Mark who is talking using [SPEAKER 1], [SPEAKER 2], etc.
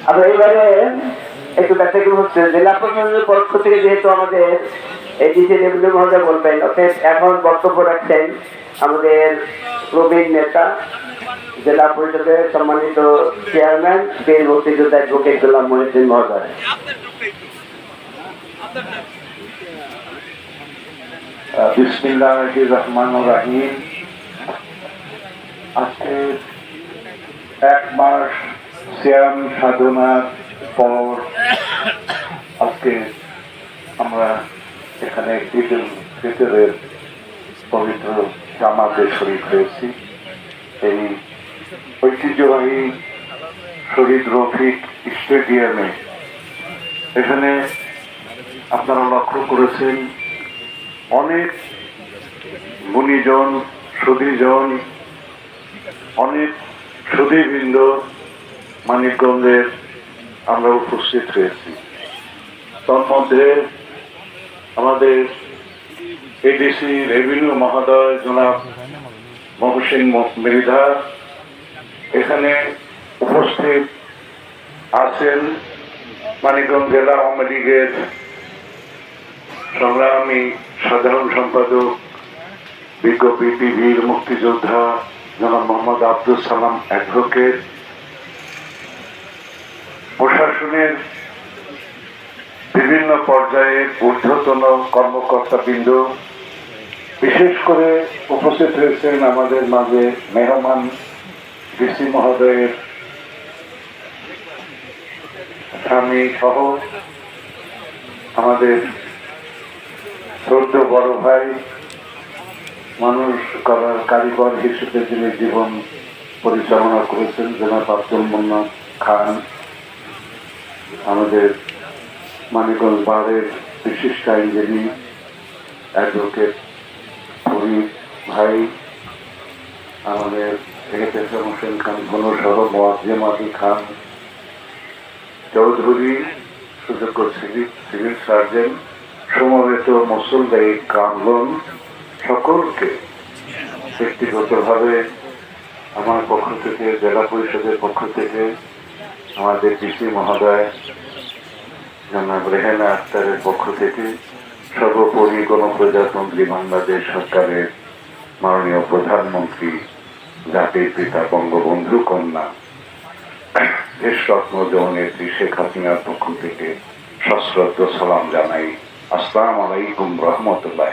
[SPEAKER 1] আবার এইবারে একটু ব্যতিক্রম হচ্ছে, জেলা প্রশাসনের পক্ষ থেকে যেহেতু আমাদের এডিসি রেভিনিউ মহোদয় বলবেন, অর্থাৎ এখন বক্তব্য রাখছেন আমাদের প্রবীণ নেতা জেলা পরিষদের সম্মানিত চেয়ারম্যান বীর মুক্তিযোদ্ধা অ্যাডভোকেট গোলাম মহিউদ্দিন মহোদয়।
[SPEAKER 2] বিসমিল্লাহির রহমানির রহিম। আজকে 1 মাস সিয়াম সাধনার পর আজকে আমরা এখানে ঈদুল ফিতরের পবিত্র জামাতে শরীক হয়েছি। এই ঐতিহ্যবাহী শহীদ রফিক স্টেডিয়ামে এখানে আপনারা লক্ষ্য করেছেন অনেক গুণীজন, সুধীজন, অনেক সুধীবৃন্দ মানিকগঞ্জের আমরা উপস্থিত হয়েছি। তন্মধ্যে আমাদের এডিসি রেভিনিউ মহোদয় জনাব মহসিন মৃধা এখানে উপস্থিত আছেন। মানিকগঞ্জ জেলা আওয়ামী লীগের সংগ্রামী সাধারণ সম্পাদক বিজ্ঞপি বীর মুক্তিযোদ্ধা জনাব মোহাম্মদ আব্দুল সালাম অ্যাডভোকেট, প্রশাসনের বিভিন্ন পর্যায়ের ঊর্ধ্বতন কর্মকর্তাবৃন্দ, বিশেষ করে উপস্থিত হয়েছেন আমাদের মাঝে মেহমান ডিসি মহোদয়ের স্বামী সহ আমাদের ছোট্ট বড় ভাই, মানুষ করার কারিগর হিসেবে যিনি জীবন পরিচালনা করেছেন জনাব আব্দুল মোন্না খান, আমাদের মানিকগঞ্জ বারের বিশিষ্ট আইনজীবী অ্যাডভোকেট ফরিদ ভাই, আমাদের এহতেশাম হোসেন খান ঘন সহ মোয়াজ্জেম আলী খান চৌধুরী, সুযোগ্য সিভিল সার্জন, সমবেত মুসলদায়ী কামগণ, সকলকে ব্যক্তিগতভাবে আমার পক্ষ থেকে, জেলা পরিষদের পক্ষ থেকে, আমাদের ডিসি মহোদয় জনাব রেহানা আক্তারের পক্ষ থেকে, সর্বোপরি গণপ্রজাতন্ত্রী বাংলাদেশ সরকারের মাননীয় প্রধানমন্ত্রী জাতির পিতা বঙ্গবন্ধু কন্যা দেশরত্ন জননেত্রী শেখ হাসিনার পক্ষ থেকে সশ্রদ্ধ সালাম জানাই। আসসালামু আলাইকুম রহমতুল্লাহ।